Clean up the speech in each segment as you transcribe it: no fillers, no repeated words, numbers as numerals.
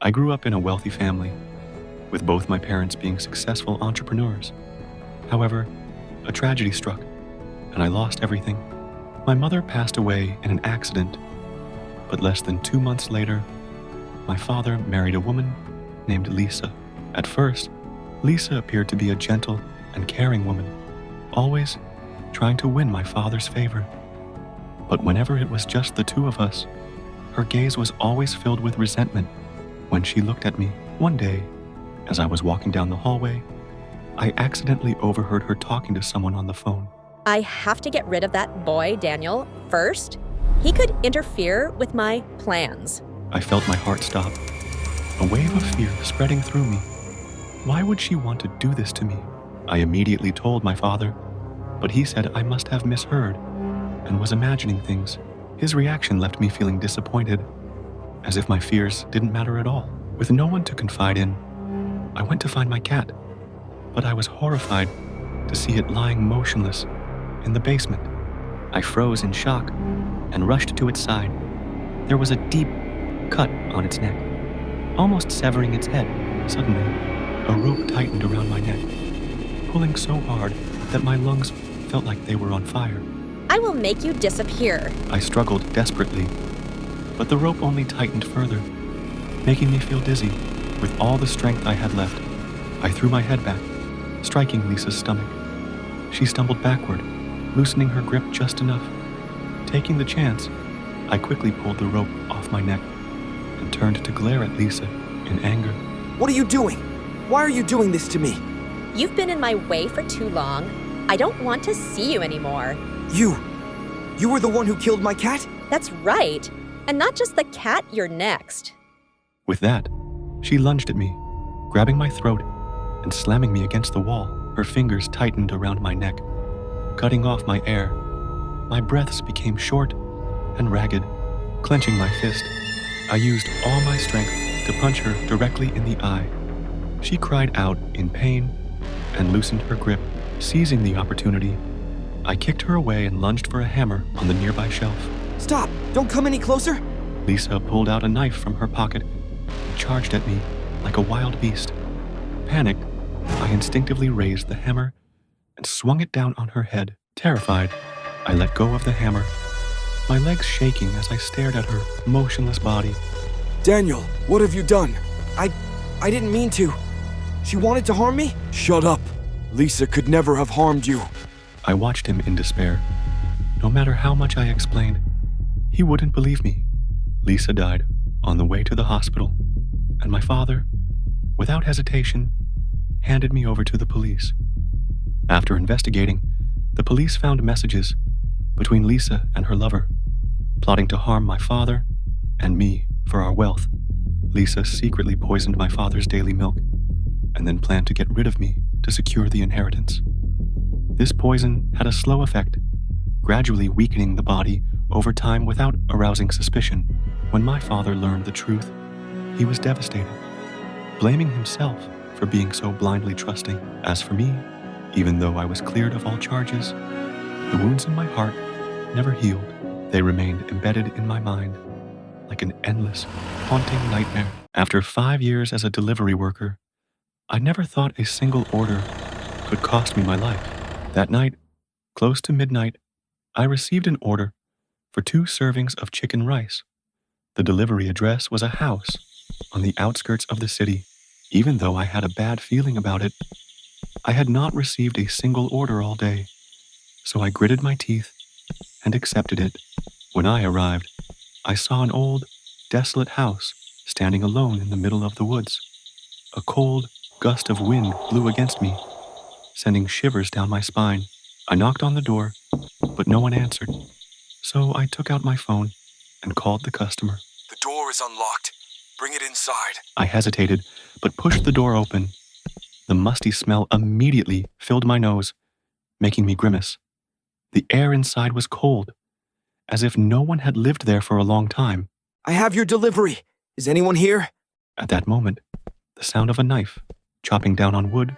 I grew up in a wealthy family, with both my parents being successful entrepreneurs. However, a tragedy struck, and I lost everything. My mother passed away in an accident, but less than 2 months later, my father married a woman named Lisa. At first, Lisa appeared to be a gentle and caring woman, always trying to win my father's favor. But whenever it was just the two of us, her gaze was always filled with resentment when she looked at me. One day, as I was walking down the hallway, I accidentally overheard her talking to someone on the phone. I have to get rid of that boy, Daniel, first. He could interfere with my plans. I felt my heart stop, a wave of fear spreading through me. Why would she want to do this to me? I immediately told my father, but he said I must have misheard and was imagining things. His reaction left me feeling disappointed, as if my fears didn't matter at all. With no one to confide in, I went to find my cat, but I was horrified to see it lying motionless in the basement. I froze in shock and rushed to its side. There was a deep cut on its neck, almost severing its head. Suddenly, a rope tightened around my neck, pulling so hard that my lungs felt like they were on fire. I will make you disappear. I struggled desperately, but the rope only tightened further, making me feel dizzy. With all the strength I had left, I threw my head back, striking Lisa's stomach. She stumbled backward, loosening her grip just enough. Taking the chance, I quickly pulled the rope off my neck and turned to glare at Lisa in anger. What are you doing? Why are you doing this to me? You've been in my way for too long. I don't want to see you anymore. You were the one who killed my cat? That's right. And not just the cat, you're next. With that, she lunged at me, grabbing my throat and slamming me against the wall. Her fingers tightened around my neck, cutting off my air. My breaths became short and ragged. Clenching my fist, I used all my strength to punch her directly in the eye. She cried out in pain and loosened her grip. Seizing the opportunity, I kicked her away and lunged for a hammer on the nearby shelf. Stop! Don't come any closer! Lisa pulled out a knife from her pocket and charged at me like a wild beast. Panicked, I instinctively raised the hammer and swung it down on her head. Terrified, I let go of the hammer, my legs shaking as I stared at her motionless body. Daniel, what have you done? I didn't mean to. She wanted to harm me? Shut up. Lisa could never have harmed you. I watched him in despair. No matter how much I explained, he wouldn't believe me. Lisa died on the way to the hospital, and my father, without hesitation, handed me over to the police. After investigating, the police found messages between Lisa and her lover, plotting to harm my father and me for our wealth. Lisa secretly poisoned my father's daily milk and then planned to get rid of me to secure the inheritance. This poison had a slow effect, gradually weakening the body over time without arousing suspicion. When my father learned the truth, he was devastated, blaming himself for being so blindly trusting. As for me, even though I was cleared of all charges, the wounds in my heart never healed. They remained embedded in my mind like an endless, haunting nightmare. After 5 years as a delivery worker, I never thought a single order could cost me my life. That night, close to midnight, I received an order for 2 servings of chicken rice. The delivery address was a house on the outskirts of the city. Even though I had a bad feeling about it, I had not received a single order all day, so I gritted my teeth and accepted it. When I arrived, I saw an old, desolate house standing alone in the middle of the woods. A cold gust of wind blew against me, sending shivers down my spine. I knocked on the door, but no one answered, so I took out my phone and called the customer. The door is unlocked. Bring it inside. I hesitated, but pushed the door open. The musty smell immediately filled my nose, making me grimace. The air inside was cold, as if no one had lived there for a long time. I have your delivery. Is anyone here? At that moment, the sound of a knife chopping down on wood,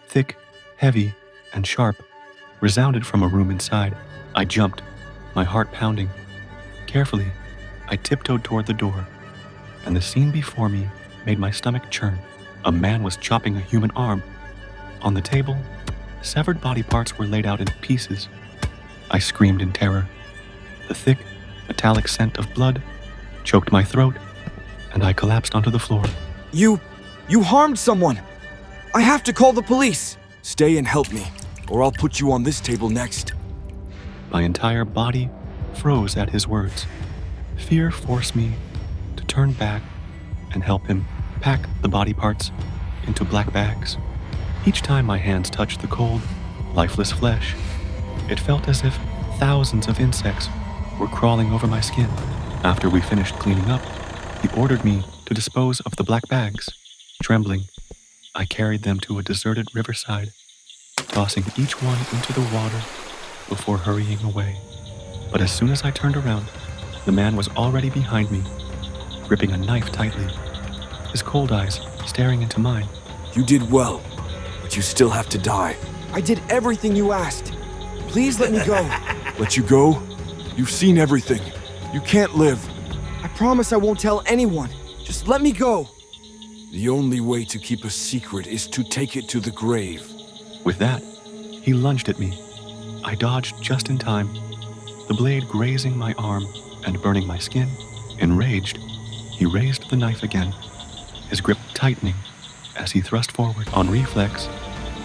thick, heavy, and sharp, resounded from a room inside. I jumped, my heart pounding. Carefully, I tiptoed toward the door, and the scene before me made my stomach churn. A man was chopping a human arm. On the table, severed body parts were laid out in pieces. I screamed in terror. The thick, metallic scent of blood choked my throat, and I collapsed onto the floor. You harmed someone. I have to call the police. Stay and help me, or I'll put you on this table next. My entire body froze at his words. Fear forced me to turn back and help him pack the body parts into black bags. Each time my hands touched the cold, lifeless flesh, it felt as if thousands of insects were crawling over my skin. After we finished cleaning up, he ordered me to dispose of the black bags. Trembling, I carried them to a deserted riverside, tossing each one into the water before hurrying away. But as soon as I turned around, the man was already behind me, gripping a knife tightly, his cold eyes staring into mine. You did well, but you still have to die. I did everything you asked. Please let me go. Let you go? You've seen everything. You can't live. I promise I won't tell anyone. Just let me go. The only way to keep a secret is to take it to the grave. With that, he lunged at me. I dodged just in time, the blade grazing my arm and burning my skin. Enraged, he raised the knife again, his grip tightening as he thrust forward. On reflex,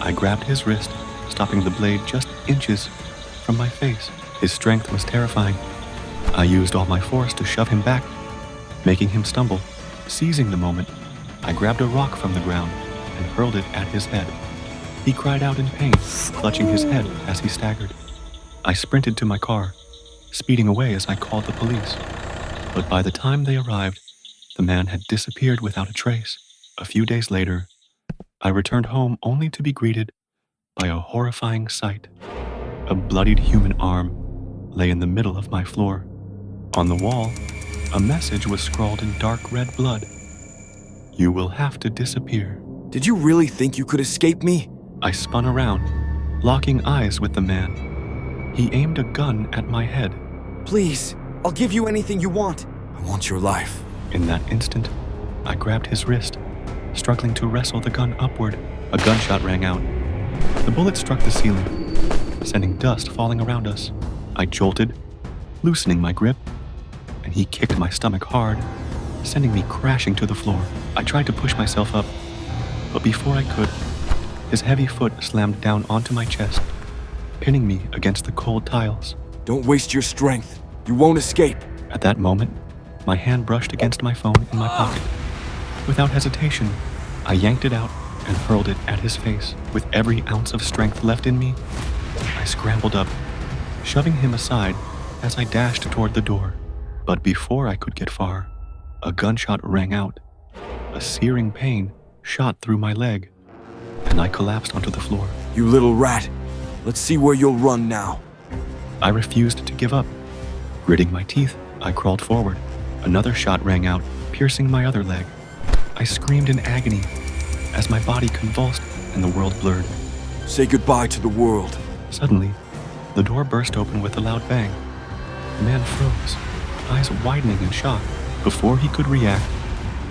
I grabbed his wrist, stopping the blade just inches from my face. His strength was terrifying. I used all my force to shove him back, making him stumble. Seizing the moment, I grabbed a rock from the ground and hurled it at his head. He cried out in pain, clutching his head as he staggered. I sprinted to my car, speeding away as I called the police. But by the time they arrived, the man had disappeared without a trace. A few days later, I returned home only to be greeted by a horrifying sight. A bloodied human arm lay in the middle of my floor. On the wall, a message was scrawled in dark red blood. You will have to disappear. Did you really think you could escape me? I spun around, locking eyes with the man. He aimed a gun at my head. Please, I'll give you anything you want. I want your life. In that instant, I grabbed his wrist, struggling to wrestle the gun upward. A gunshot rang out. The bullet struck the ceiling, sending dust falling around us. I jolted, loosening my grip, and he kicked my stomach hard, sending me crashing to the floor. I tried to push myself up, but before I could, his heavy foot slammed down onto my chest, pinning me against the cold tiles. Don't waste your strength. You won't escape. At that moment, my hand brushed against my phone in my pocket. Without hesitation, I yanked it out and hurled it at his face. With every ounce of strength left in me, I scrambled up, shoving him aside as I dashed toward the door. But before I could get far, a gunshot rang out. A searing pain shot through my leg, and I collapsed onto the floor. You little rat. Let's see where you'll run now. I refused to give up. Gritting my teeth, I crawled forward. Another shot rang out, piercing my other leg. I screamed in agony as my body convulsed and the world blurred. Say goodbye to the world. Suddenly, the door burst open with a loud bang. The man froze, eyes widening in shock. Before he could react,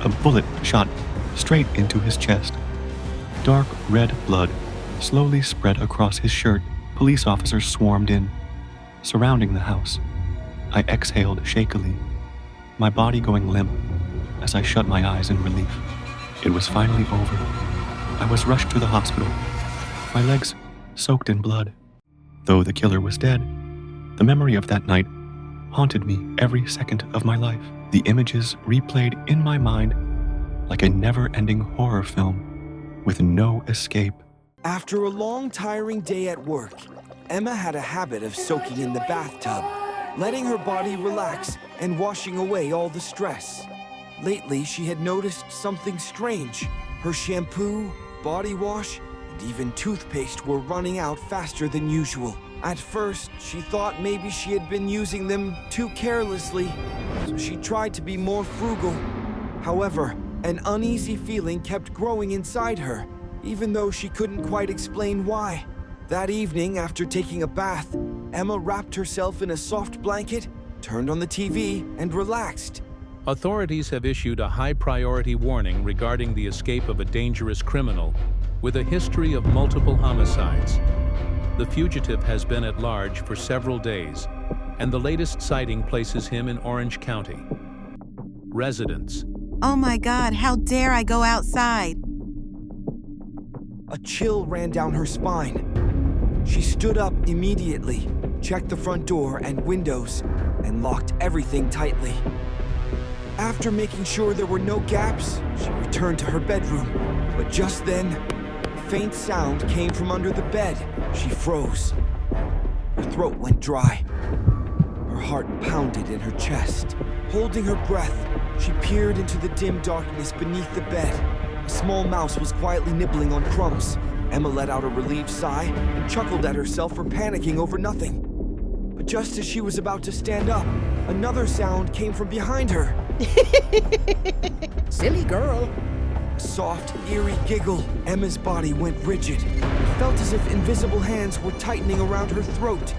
a bullet shot straight into his chest. Dark red blood slowly spread across his shirt. Police officers swarmed in, surrounding the house. I exhaled shakily, my body going limp as I shut my eyes in relief. It was finally over. I was rushed to the hospital, my legs soaked in blood. Though the killer was dead, the memory of that night haunted me every second of my life. The images replayed in my mind like a never-ending horror film with no escape. After a long, tiring day at work, Emma had a habit of soaking in the bathtub, letting her body relax and washing away all the stress. Lately, she had noticed something strange. Her shampoo, body wash, and even toothpaste were running out faster than usual. At first, she thought maybe she had been using them too carelessly, so she tried to be more frugal. However, an uneasy feeling kept growing inside her, even though she couldn't quite explain why. That evening, after taking a bath, Emma wrapped herself in a soft blanket, turned on the TV, and relaxed. Authorities have issued a high-priority warning regarding the escape of a dangerous criminal with a history of multiple homicides. The fugitive has been at large for several days, and the latest sighting places him in Orange County. Residents. Oh my God, how dare I go outside? A chill ran down her spine. She stood up immediately, checked the front door and windows, and locked everything tightly. After making sure there were no gaps, she returned to her bedroom. But just then, a faint sound came from under the bed. She froze. Her throat went dry. Her heart pounded in her chest. Holding her breath, she peered into the dim darkness beneath the bed. A small mouse was quietly nibbling on crumbs. Emma let out a relieved sigh and chuckled at herself for panicking over nothing. But just as she was about to stand up, another sound came from behind her. Silly girl. A soft, eerie giggle. Emma's body went rigid. It felt as if invisible hands were tightening around her throat.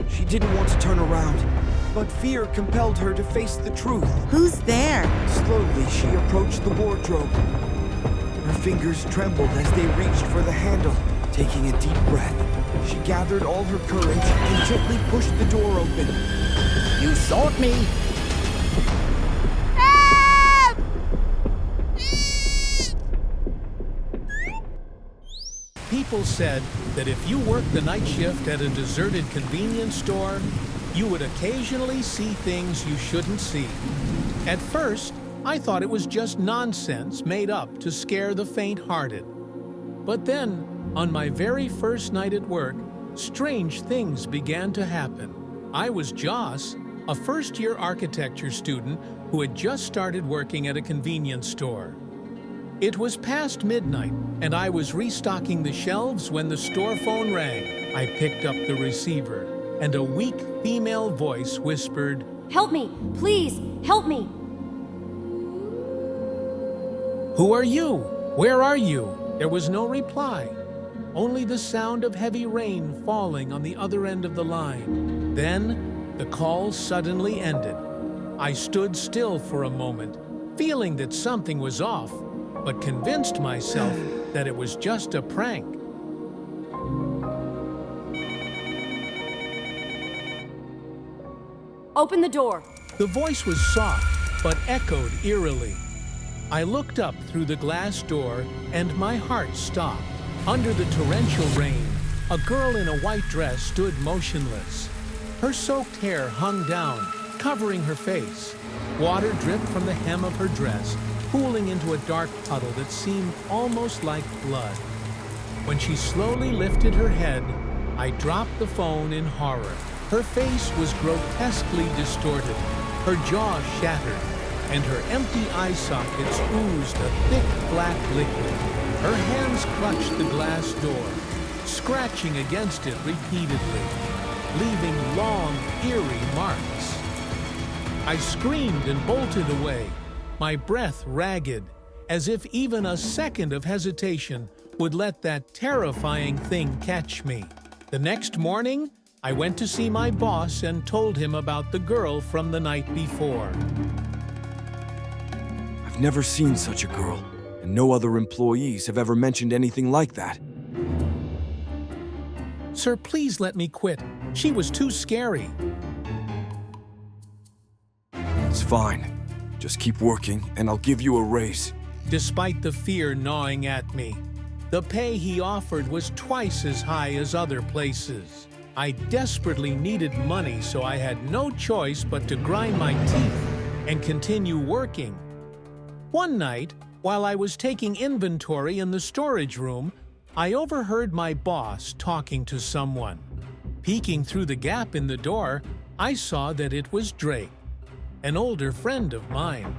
She didn't want to turn around, but fear compelled her to face the truth. Who's there? Slowly, she approached the wardrobe. Her fingers trembled as they reached for the handle. Taking a deep breath, she gathered all her courage and gently pushed the door open. You sought me. People said that if you worked the night shift at a deserted convenience store, you would occasionally see things you shouldn't see. At first, I thought it was just nonsense made up to scare the faint-hearted. But then, on my very first night at work, strange things began to happen. I was Joss, a first-year architecture student who had just started working at a convenience store. It was past midnight, and I was restocking the shelves when the store phone rang. I picked up the receiver, and a weak female voice whispered, "Help me! Please, help me!" "Who are you? Where are you?" There was no reply, only the sound of heavy rain falling on the other end of the line. Then, the call suddenly ended. I stood still for a moment, feeling that something was off, but convinced myself that it was just a prank. Open the door. The voice was soft, but echoed eerily. I looked up through the glass door, and my heart stopped. Under the torrential rain, a girl in a white dress stood motionless. Her soaked hair hung down, covering her face. Water dripped from the hem of her dress, pooling into a dark puddle that seemed almost like blood. When she slowly lifted her head, I dropped the phone in horror. Her face was grotesquely distorted, her jaw shattered, and her empty eye sockets oozed a thick black liquid. Her hands clutched the glass door, scratching against it repeatedly, leaving long, eerie marks. I screamed and bolted away, my breath ragged, as if even a second of hesitation would let that terrifying thing catch me. The next morning, I went to see my boss and told him about the girl from the night before. I've never seen such a girl, and no other employees have ever mentioned anything like that. Sir, please let me quit. She was too scary. It's fine. Just keep working, and I'll give you a raise. Despite the fear gnawing at me, the pay he offered was twice as high as other places. I desperately needed money, so I had no choice but to grind my teeth and continue working. One night, while I was taking inventory in the storage room, I overheard my boss talking to someone. Peeking through the gap in the door, I saw that it was Drake, an older friend of mine.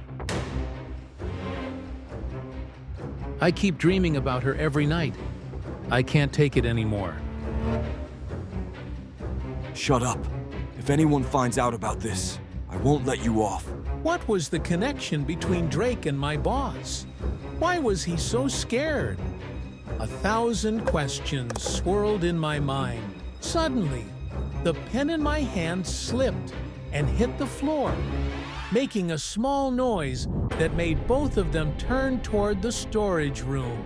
"I keep dreaming about her every night. I can't take it anymore." Shut up. If anyone finds out about this, I won't let you off. What was the connection between Drake and my boss? Why was he so scared? 1,000 questions swirled in my mind. Suddenly, the pen in my hand slipped and hit the floor. making a small noise that made both of them turn toward the storage room.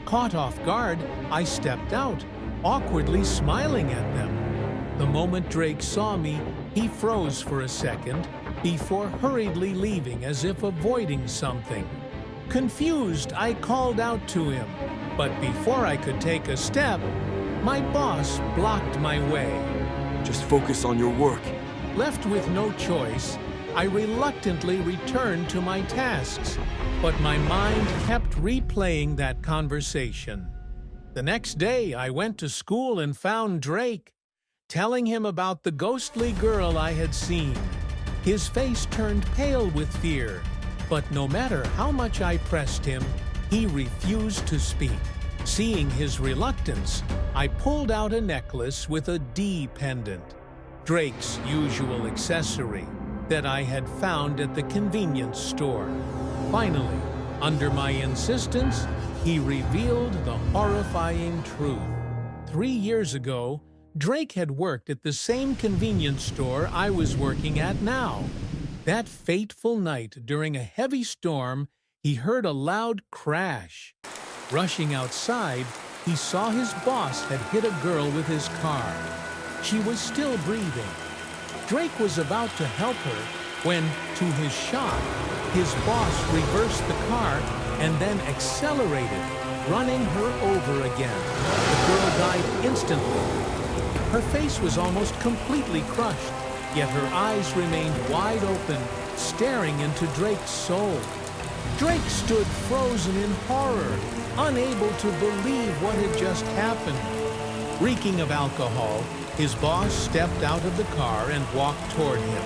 Caught off guard, I stepped out, awkwardly smiling at them. The moment Drake saw me, he froze for a second before hurriedly leaving as if avoiding something. Confused, I called out to him, but before I could take a step, my boss blocked my way. Just focus on your work. Left with no choice, I reluctantly returned to my tasks, but my mind kept replaying that conversation. The next day, I went to school and found Drake, telling him about the ghostly girl I had seen. His face turned pale with fear, but no matter how much I pressed him, he refused to speak. Seeing his reluctance, I pulled out a necklace with a D pendant, Drake's usual accessory that I had found at the convenience store. Finally, under my insistence, he revealed the horrifying truth. 3 years ago, Drake had worked at the same convenience store I was working at now. That fateful night during a heavy storm, he heard a loud crash. Rushing outside, he saw his boss had hit a girl with his car. She was still breathing. Drake was about to help her when, to his shock, his boss reversed the car and then accelerated, running her over again. The girl died instantly. Her face was almost completely crushed, yet her eyes remained wide open, staring into Drake's soul. Drake stood frozen in horror, unable to believe what had just happened. Reeking of alcohol, his boss stepped out of the car and walked toward him.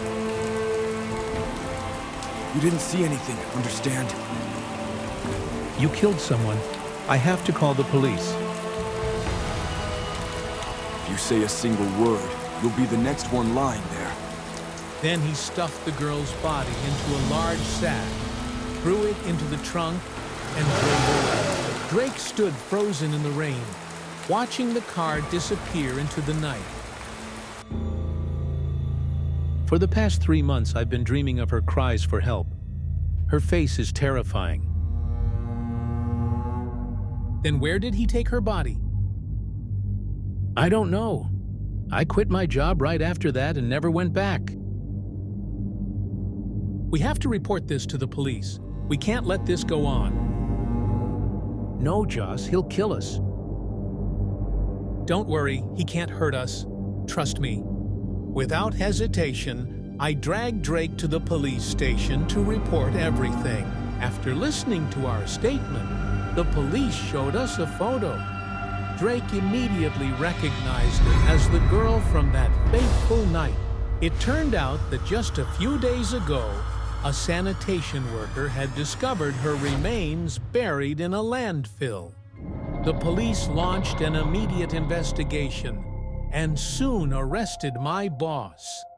You didn't see anything, understand? You killed someone. I have to call the police. If you say a single word, you'll be the next one lying there. Then he stuffed the girl's body into a large sack, threw it into the trunk, and drove away. Drake stood frozen in the rain, watching the car disappear into the night. For the past 3 months, I've been dreaming of her cries for help. Her face is terrifying. Then where did he take her body? I don't know. I quit my job right after that and never went back. We have to report this to the police. We can't let this go on. No, Joss, he'll kill us. Don't worry, he can't hurt us. Trust me. Without hesitation, I dragged Drake to the police station to report everything. After listening to our statement, the police showed us a photo. Drake immediately recognized it as the girl from that fateful night. It turned out that just a few days ago, a sanitation worker had discovered her remains buried in a landfill. The police launched an immediate investigation and soon arrested my boss.